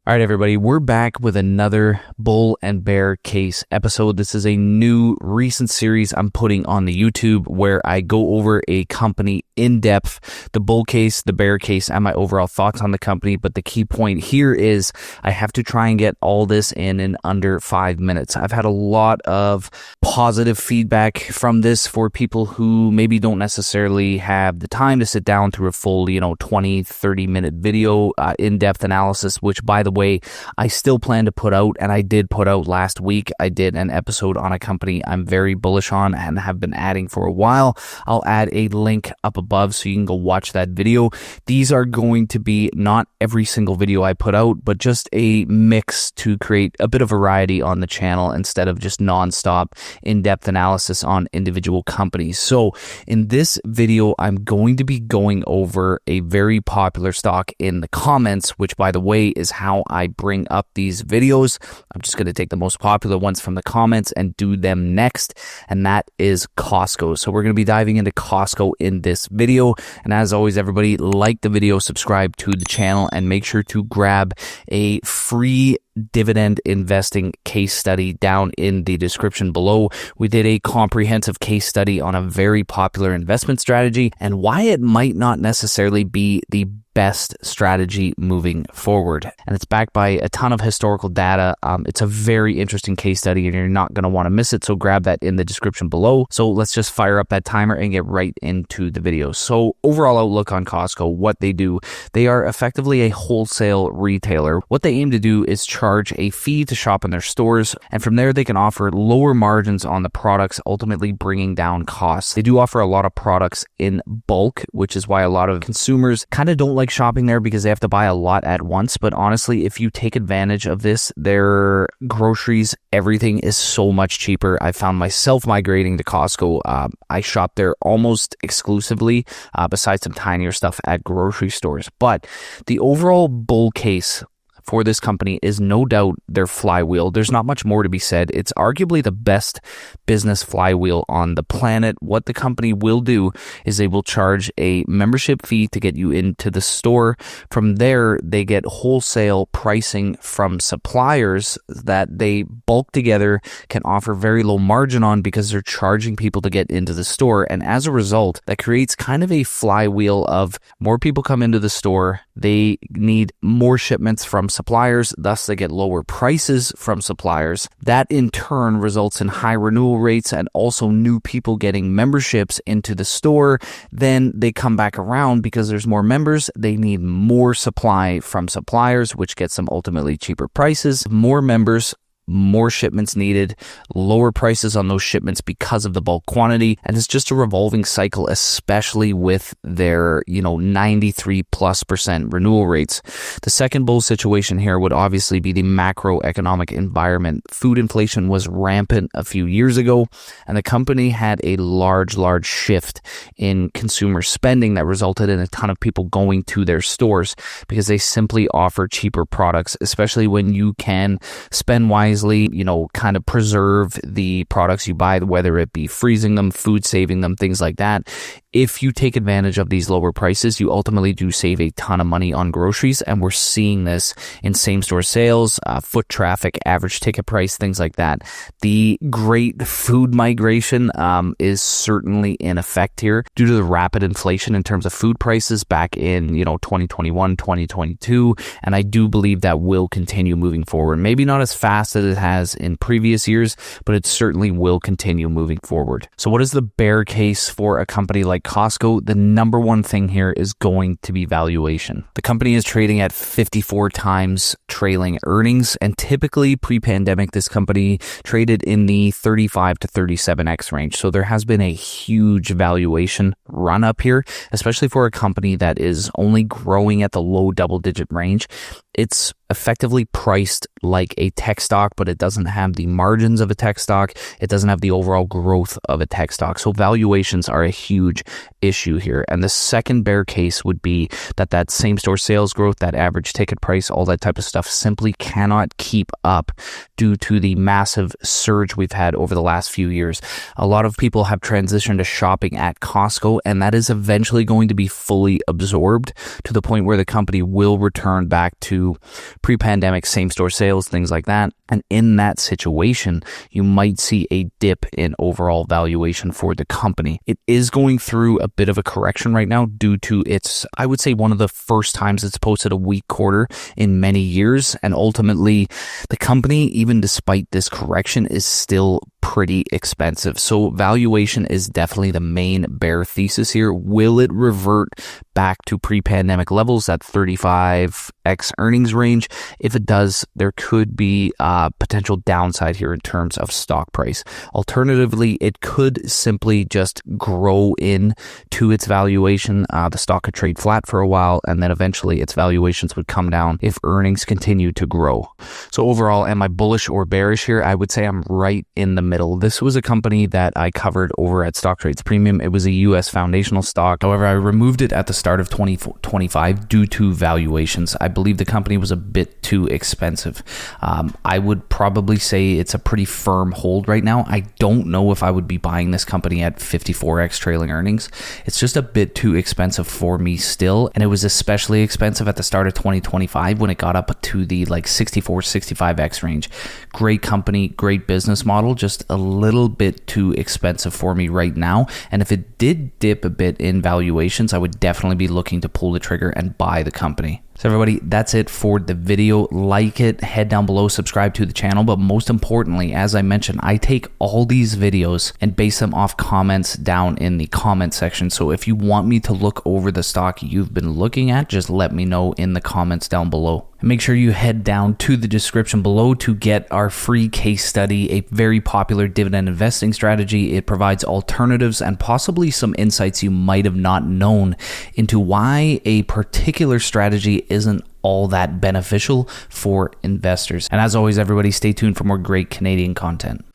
All right, everybody, we're back with another bull and bear case episode. This is a new recent series I'm putting on the YouTube where I go over a company in depth, the bull case, the bear case, and my overall thoughts on the company. But the key point here is I have to try and get all this in under 5 minutes. I've had a lot of positive feedback from this for people who maybe don't necessarily have the time to sit down through a full, 20, 30-minute video in-depth analysis, which, by the way, I still plan to put out, and I did put out last week. I did an episode on a company I'm very bullish on and have been adding for a while. I'll add a link up above so you can go watch that video. These are going to be not every single video I put out, but just a mix to create a bit of variety on the channel instead of just nonstop in-depth analysis on individual companies. So in this video, I'm going to be going over a very popular stock in the comments, which, by the way, is how I bring up these videos. I'm just going to take the most popular ones from the comments and do them next, and that is Costco. So we're going to be diving into Costco in this video, and as always, everybody, like the video, subscribe to the channel, and make sure to grab a free dividend investing case study down in the description below. We did a comprehensive case study on a very popular investment strategy and why it might not necessarily be the best strategy moving forward. And it's backed by a ton of historical data. It's a very interesting case study and you're not going to want to miss it. So grab that in the description below. So let's just fire up that timer and get right into the video. So overall outlook on Costco, what they do, they are effectively a wholesale retailer. What they aim to do is charge a fee to shop in their stores. And from there, they can offer lower margins on the products, ultimately bringing down costs. They do offer a lot of products in bulk, which is why a lot of consumers kind of don't like shopping there because they have to buy a lot at once. But honestly, if you take advantage of this, their groceries, everything is so much cheaper. I found myself migrating to Costco. I shop there almost exclusively, besides some tinier stuff at grocery stores. But the overall bull case for this company is no doubt their flywheel. There's not much more to be said. It's arguably the best business flywheel on the planet. What the company will do is they will charge a membership fee to get you into the store. From there, they get wholesale pricing from suppliers that they bulk together, can offer very low margin on because they're charging people to get into the store. And as a result, that creates kind of a flywheel of more people come into the store. They need more shipments from suppliers, thus they get lower prices from suppliers. That in turn results in high renewal rates and also new people getting memberships into the store. Then they come back around because there's more members. They need more supply from suppliers, which gets them ultimately cheaper prices. More members, more shipments needed, lower prices on those shipments because of the bulk quantity. And it's just a revolving cycle, especially with their, 93+% renewal rates. The second bull situation here would obviously be the macroeconomic environment. Food inflation was rampant a few years ago, and the company had a large shift in consumer spending that resulted in a ton of people going to their stores because they simply offer cheaper products, especially when you can spend wisely, kind of preserve the products you buy, whether it be freezing them, food saving them, things like that. If you take advantage of these lower prices, you ultimately do save a ton of money on groceries, and we're seeing this in same-store sales, foot traffic, average ticket price, things like that. The great food migration is certainly in effect here due to the rapid inflation in terms of food prices back in 2021, 2022, and I do believe that will continue moving forward. Maybe not as fast as it has in previous years, but it certainly will continue moving forward. So what is the bear case for a company like Costco? The number one thing here is going to be valuation. The company is trading at 54 times trailing earnings, and typically pre-pandemic, this company traded in the 35 to 37x range. So there has been a huge valuation run up here, especially for a company that is only growing at the low double-digit range. It's effectively priced like a tech stock, but it doesn't have the margins of a tech stock. It doesn't have the overall growth of a tech stock. So valuations are a huge issue here. And the second bear case would be that same-store sales growth, that average ticket price, all that type of stuff simply cannot keep up due to the massive surge we've had over the last few years. A lot of people have transitioned to shopping at Costco, and that is eventually going to be fully absorbed to the point where the company will return back to pre-pandemic same-store sales, things like that. And in that situation, you might see a dip in overall valuation for the company. It is going through a bit of a correction right now due to its, I would say, one of the first times it's posted a weak quarter in many years. And ultimately, the company, even despite this correction, is still pretty expensive. So valuation is definitely the main bear thesis here. Will it revert back to pre-pandemic levels at 35x earnings range? If it does, there could be potential downside here in terms of stock price. Alternatively, it could simply just grow in to its valuation. The stock could trade flat for a while, and then eventually its valuations would come down if earnings continue to grow. So overall, am I bullish or bearish here? I would say I'm right in the middle. This was a company that I covered over at Stocktrades Premium. It was a US foundational stock. However, I removed it at the start of 2025 due to valuations. I believe the company was a bit too expensive. I would probably say it's a pretty firm hold right now. I don't know if I would be buying this company at 54x trailing earnings. It's just a bit too expensive for me still. And it was especially expensive at the start of 2025 when it got up to the 64, 65x range. Great company, great business model, just a little bit too expensive for me right now. And if it did dip a bit in valuations, I would definitely be looking to pull the trigger and buy the company. So everybody, that's it for the video. Like it, head down below, subscribe to the channel. But most importantly, as I mentioned, I take all these videos and base them off comments down in the comment section. So if you want me to look over the stock you've been looking at, just let me know in the comments down below. And make sure you head down to the description below to get our free case study, a very popular dividend investing strategy. It provides alternatives and possibly some insights you might have not known into why a particular strategy isn't all that beneficial for investors. And as always, everybody, stay tuned for more great Canadian content.